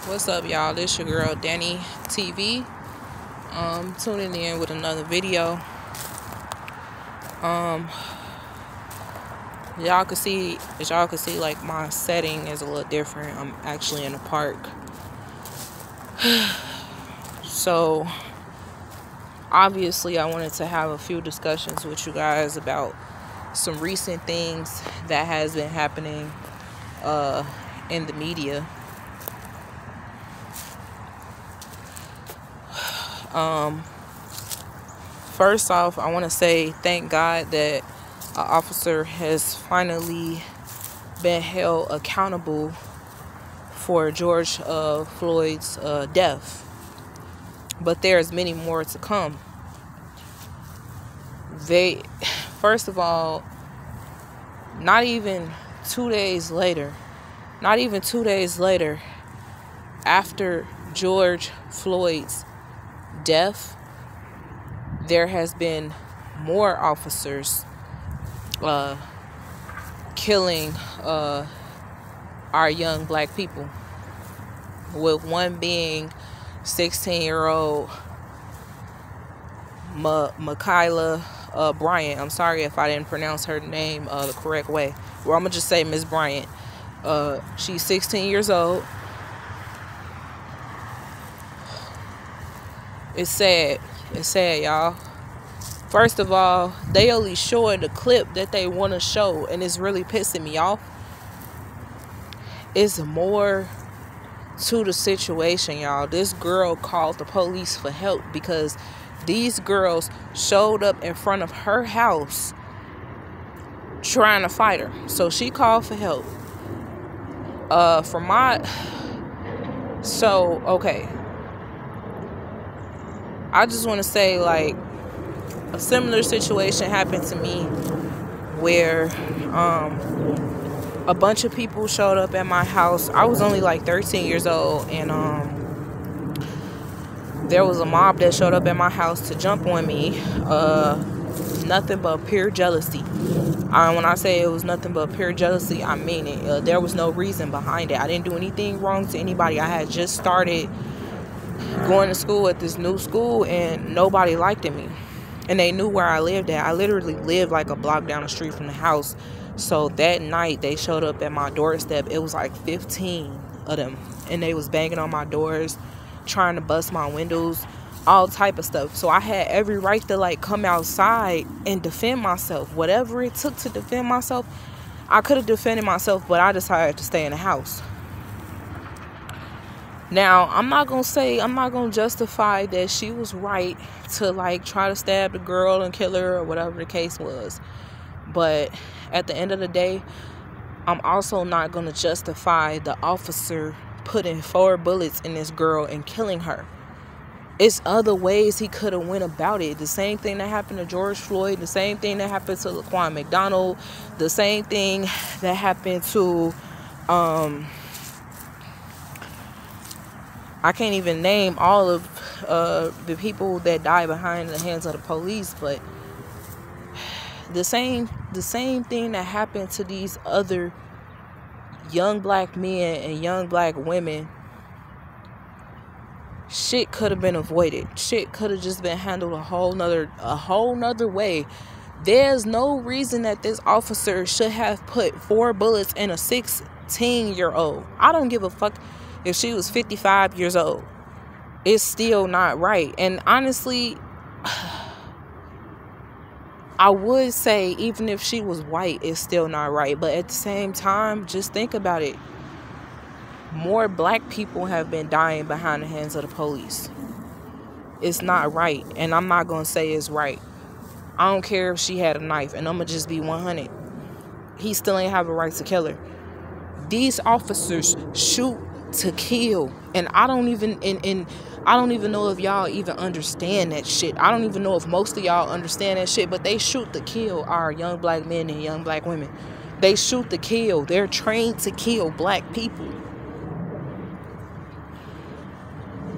What's up, y'all? This your girl Danny TV. Tuning in with another video. As y'all can see, like my setting is a little different. I'm actually in a park. So obviously I wanted to have a few discussions with you guys about some recent things that has been happening in the media. First off, I want to say thank God that an officer has finally been held accountable for George Floyd's death. But there's many more to come. First of all, not even 2 days later, after George Floyd's death, there has been more officers killing our young black people, with one being 16-year-old Makayla Bryant. I'm sorry if I didn't pronounce her name the correct way. Well, I'm gonna just say Miss Bryant. She's 16 years old. It's sad, y'all. First of all, they only showing the clip that they want to show, and it's really pissing me off. It's more to the situation, y'all. This girl called the police for help because these girls showed up in front of her house trying to fight her. So she called for help. Okay. I just want to say, like, a similar situation happened to me where a bunch of people showed up at my house. I was only like 13 years old, and there was a mob that showed up at my house to jump on me. Nothing but pure jealousy. When I say it was nothing but pure jealousy, I mean it. There was no reason behind it. I didn't do anything wrong to anybody. I had just started going to school at this new school, and nobody liked me, and they knew where I lived at. I literally lived like a block down the street from the house. So that night they showed up at my doorstep. It was like 15 of them, and they was banging on my doors, trying to bust my windows, all type of stuff. So I had every right to like come outside and defend myself. Whatever it took to defend myself, I could have defended myself, but I decided to stay in the house. Now, I'm not going to justify that she was right to like try to stab the girl and kill her or whatever the case was. But at the end of the day, I'm also not going to justify the officer putting 4 bullets in this girl and killing her. It's other ways he could have went about it. The same thing that happened to George Floyd, the same thing that happened to Laquan McDonald, the same thing that happened to I can't even name all of the people that died behind the hands of the police, but the same thing that happened to these other young black men and young black women, shit could have been avoided. Shit could have just been handled a whole nother way. There's no reason that this officer should have put 4 bullets in a 16-year-old. I don't give a fuck if she was 55 years old. It's still not right. And honestly, I would say even if she was white, it's still not right. But at the same time, just think about it. More black people have been dying behind the hands of the police. It's not right. And I'm not going to say it's right. I don't care if she had a knife, and I'm going to just be 100. He still ain't have a right to kill her. These officers shoot to kill, and I don't even know if y'all even understand that shit. I don't even know if most of y'all understand that shit, but they shoot to kill our young black men and young black women. They shoot to kill. They're trained to kill black people.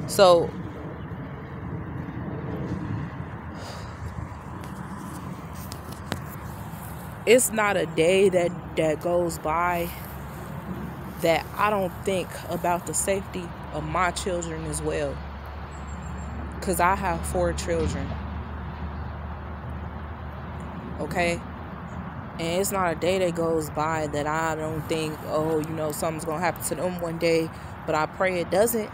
So it's not a day that goes by that I don't think about the safety of my children as well. Because I have 4 children. Okay? And it's not a day that goes by that I don't think, oh, something's going to happen to them one day. But I pray it doesn't,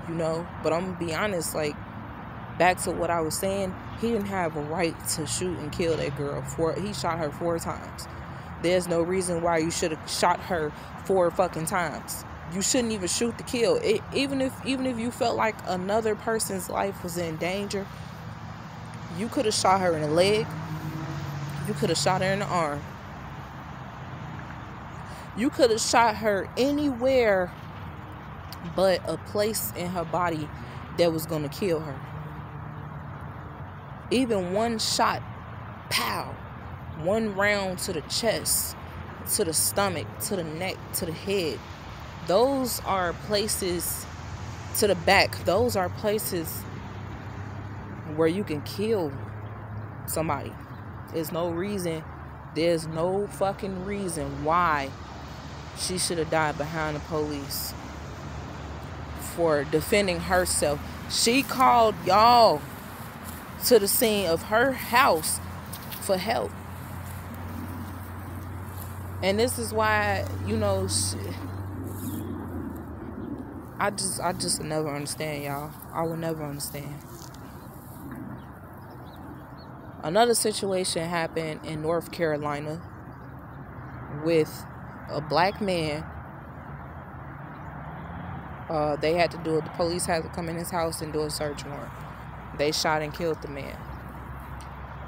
But I'm going to be honest, like, back to what I was saying, he didn't have a right to shoot and kill that girl. He shot her 4 times. There's no reason why you should have shot her 4 fucking times. You shouldn't even shoot to kill. Even if you felt like another person's life was in danger, you could have shot her in the leg. You could have shot her in the arm. You could have shot her anywhere but a place in her body that was going to kill her. Even one shot, pow, one round to the chest, to the stomach, to the neck, to the head. Those are places, to the back, those are places where you can kill somebody. There's no fucking reason why she should have died behind the police for defending herself. She called y'all to the scene of her house for help. And this is why, I just never understand, y'all. I will never understand. Another situation happened in North Carolina with a black man. The police had to come in his house and do a search warrant. They shot and killed the man.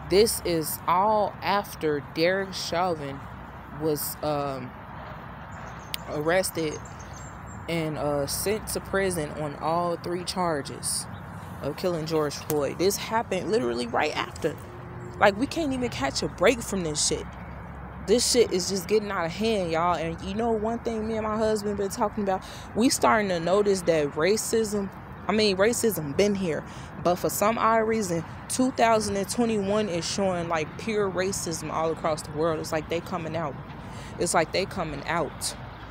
This is all after Derek Chauvin was arrested and sent to prison on all 3 charges of killing George Floyd. This happened literally right after. Like, we can't even catch a break from this shit. This shit is just getting out of hand, y'all. And one thing me and my husband been talking about, we starting to notice that racism been here, but for some odd reason 2021 is showing like pure racism all across the world. It's like they coming out.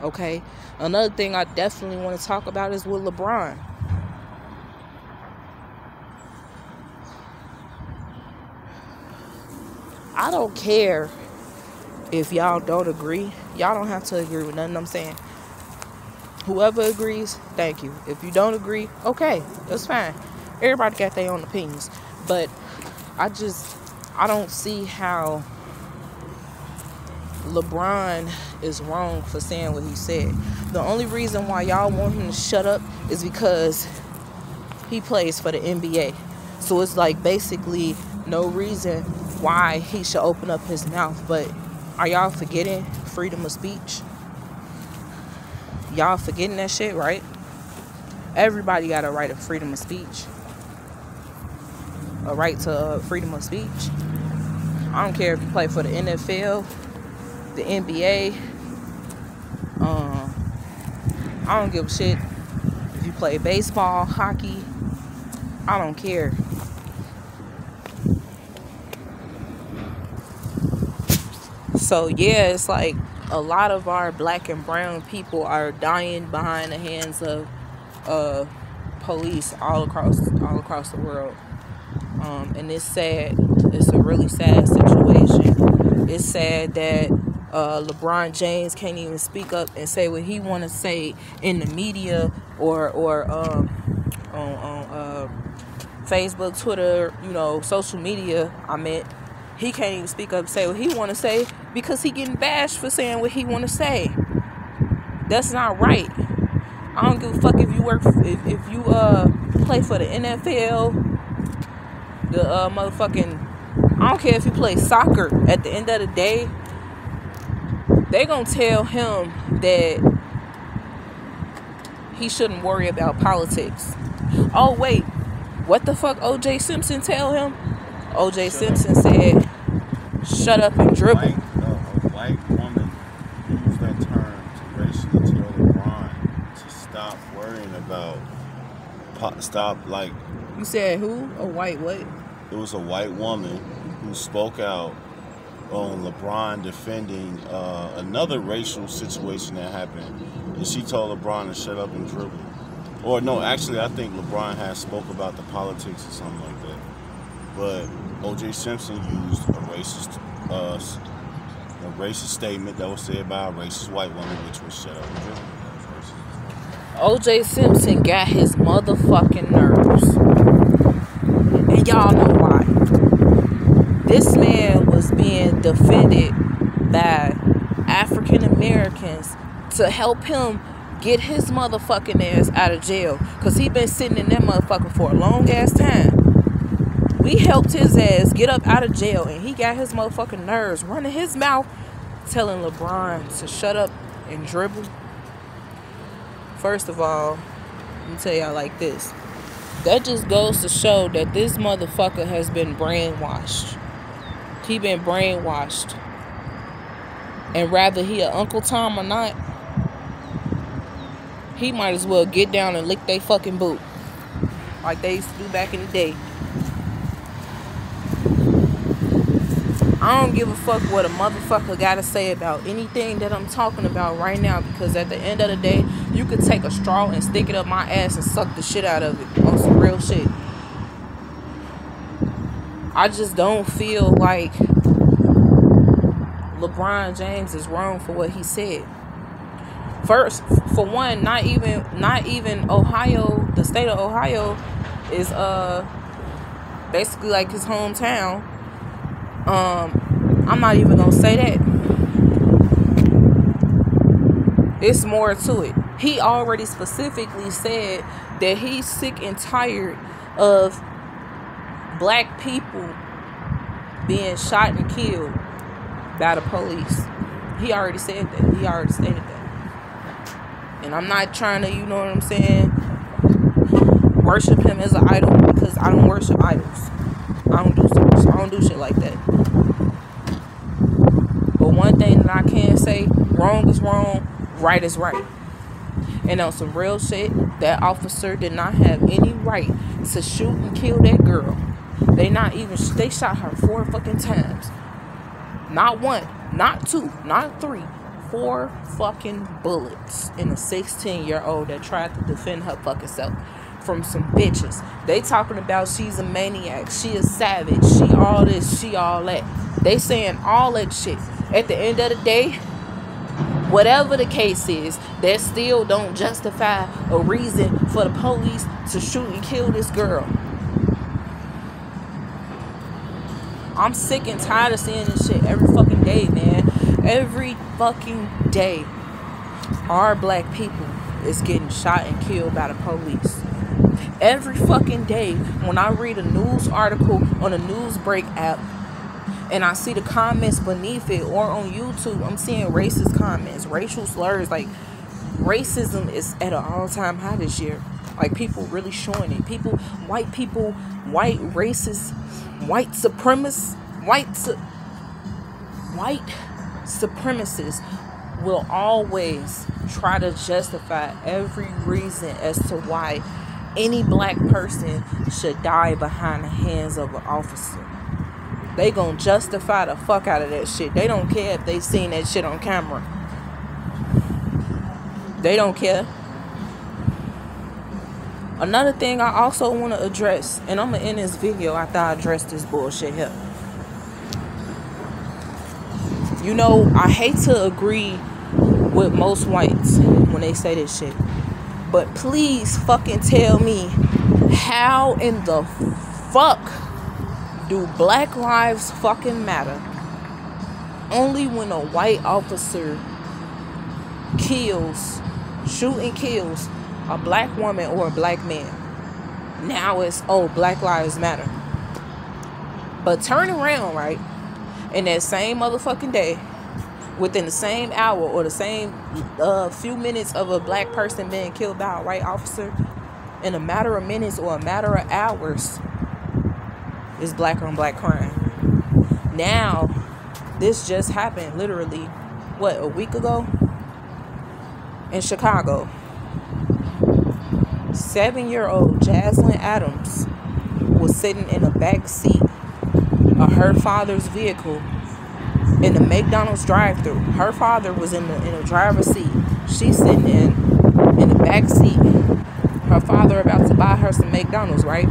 Okay, another thing I definitely want to talk about is with LeBron. I don't care if y'all don't agree. Y'all don't have to agree with nothing I'm saying. Whoever agrees, thank you. If you don't agree, okay, that's fine. Everybody got their own opinions. But I don't see how LeBron is wrong for saying what he said. The only reason why y'all want him to shut up is because he plays for the NBA. So it's like basically no reason why he should open up his mouth. But are y'all forgetting freedom of speech? Y'all forgetting that shit, right? Everybody got a right of freedom of speech. A right to freedom of speech. I don't care if you play for the NFL, the NBA. I don't give a shit if you play baseball, hockey. I don't care. So yeah, it's like a lot of our black and brown people are dying behind the hands of police all across the world. And it's sad. It's a really sad situation. It's sad that LeBron James can't even speak up and say what he want to say in the media or on Facebook, Twitter, social media. He can't even speak up and say what he want to say because he getting bashed for saying what he want to say. That's not right. I don't give a fuck if you if you play for the NFL, the I don't care if you play soccer. At the end of the day, they gonna tell him that he shouldn't worry about politics. Oh wait, what the fuck O.J. Simpson tell him? O.J. Simpson said, "Shut up and dribble." A white woman used that term to racially tell LeBron to stop worrying about You said who? A white what? It was a white woman who spoke out on LeBron defending another racial situation that happened, and she told LeBron to shut up and dribble. Or no, actually, I think LeBron had spoke about the politics or something like that. But O.J. Simpson used a racist statement that was said by a racist white woman, which was shut up and dribble. O.J. Simpson got his motherfucking nerves. And y'all know why. This man was being defended by African Americans to help him get his motherfucking ass out of jail. Because he been sitting in that motherfucker for a long ass time. We helped his ass get up out of jail. And he got his motherfucking nerves running his mouth telling LeBron to shut up and dribble. First of all, let me tell y'all like this. That just goes to show that this motherfucker has been brainwashed. He been brainwashed. And rather he a Uncle Tom or not, he might as well get down and lick they fucking boot. Like they used to do back in the day. I don't give a fuck what a motherfucker gotta say about anything that I'm talking about right now, because at the end of the day, you could take a straw and stick it up my ass and suck the shit out of it on some real shit. I just don't feel like LeBron James is wrong for what he said. First, for one, not even Ohio, the state of Ohio is basically like his hometown. I'm not even gonna say that. It's more to it. He already specifically said that he's sick and tired of black people being shot and killed by the police. He already said that. He already stated that. And I'm not trying to, you know what I'm saying, worship him as an idol, because I don't worship idols. I don't do shit like that. But one thing that I can say, wrong is wrong, right is right. And on some real shit, that officer did not have any right to shoot and kill that girl. They shot her 4 fucking times. Not 1, not 2, not 3. 4 fucking bullets in a 16-year-old that tried to defend her fucking self from some bitches. They talking about she's a maniac, she is savage, she all this, she all that. They saying all that shit. At the end of the day, whatever the case is, that still don't justify a reason for the police to shoot and kill this girl. I'm sick and tired of seeing this shit every fucking day, man. Every fucking day, our black people is getting shot and killed by the police. Every fucking day, when I read a news article on a Newsbreak app, and I see the comments beneath it, or on YouTube, I'm seeing racist comments, racial slurs. Like, racism is at an all-time high this year. Like, people really showing it. White racists, white supremacists will always try to justify every reason as to why any black person should die behind the hands of an officer. They gonna justify the fuck out of that shit. They don't care if they seen that shit on camera. They don't care. Another thing I also want to address, and I'm gonna end this video after I address this bullshit here. You know, I hate to agree with most whites when they say this shit, but please fucking tell me, how in the fuck do Black Lives fucking matter only when a white officer shoot and kills a black woman or a black man? Now it's, oh, Black Lives Matter. But turn around, right, in that same motherfucking day, within the same hour or the same few minutes of a black person being killed by a white officer, in a matter of minutes or a matter of hours, is black on black crime. Now, this just happened literally, a week ago? In Chicago. 7-year-old Jaslyn Adams was sitting in the back seat of her father's vehicle in the McDonald's drive-thru. Her father was in the driver's seat. She's sitting in the back seat. Her father about to buy her some McDonald's, right?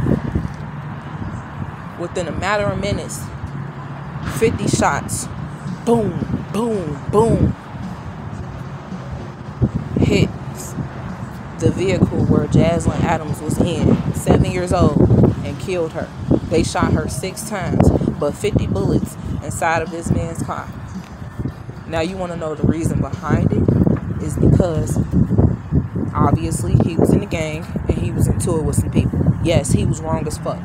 Within a matter of minutes, 50 shots. Boom, boom, boom. Hits the vehicle where Jaslyn Adams was in, 7 years old, and killed her. They shot her 6 times, but 50 bullets inside of this man's car. Now you want to know the reason behind it? Is because obviously he was in the gang and he was into it with some people. Yes, he was wrong as fuck.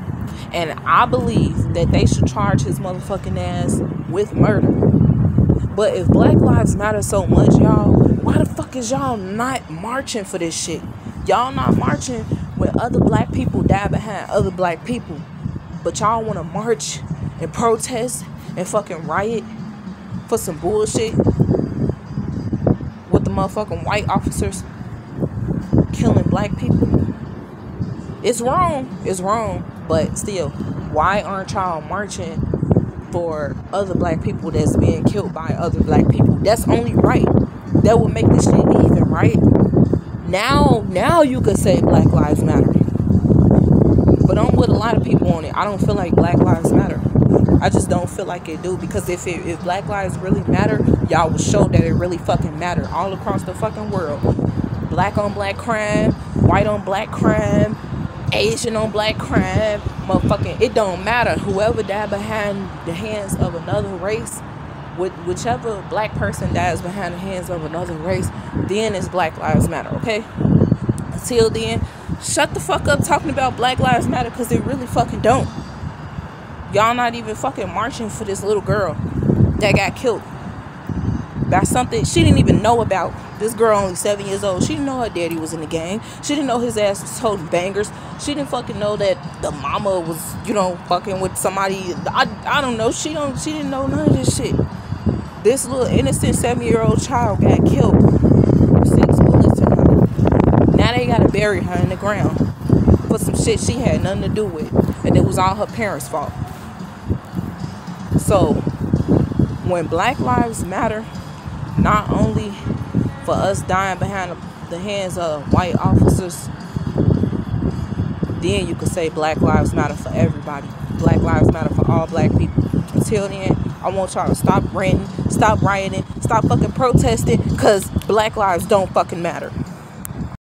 And I believe that they should charge his motherfucking ass with murder. But if Black Lives Matter so much, y'all, why the fuck is y'all not marching for this shit? Y'all not marching when other black people die behind other black people. But y'all want to march and protest and fucking riot for some bullshit with the motherfucking white officers killing black people. It's wrong. It's wrong. But still, why aren't y'all marching for other black people that's being killed by other black people? That's only right. That would make this shit even, right? Now you could say Black Lives Matter. But I'm with a lot of people on it. I don't feel like Black Lives Matter. I just don't feel like it do. Because if Black Lives really matter, y'all will show that it really fucking matter all across the fucking world. Black on black crime, white on black crime, Asian on black crime, motherfucking, it don't matter. Whoever died behind the hands of another race, whichever black person dies behind the hands of another race, then it's Black Lives Matter, okay? Until then, shut the fuck up talking about Black Lives Matter, because it really fucking don't. Y'all not even fucking marching for this little girl that got killed by something she didn't even know about. This girl only 7 years old. She didn't know her daddy was in the gang. She didn't know his ass was holding bangers. She didn't fucking know that the mama was, fucking with somebody. I don't know. She didn't know none of this shit. This little innocent 7-year-old child got killed. 6 bullets in her. Now they gotta bury her in the ground for some shit she had nothing to do with. And it was all her parents' fault. So, when Black Lives Matter, not only for us dying behind the hands of white officers, then you could say Black Lives Matter for everybody. Black Lives Matter for all black people. Until then, I want y'all to stop ranting, stop rioting, stop fucking protesting, because Black lives don't fucking matter.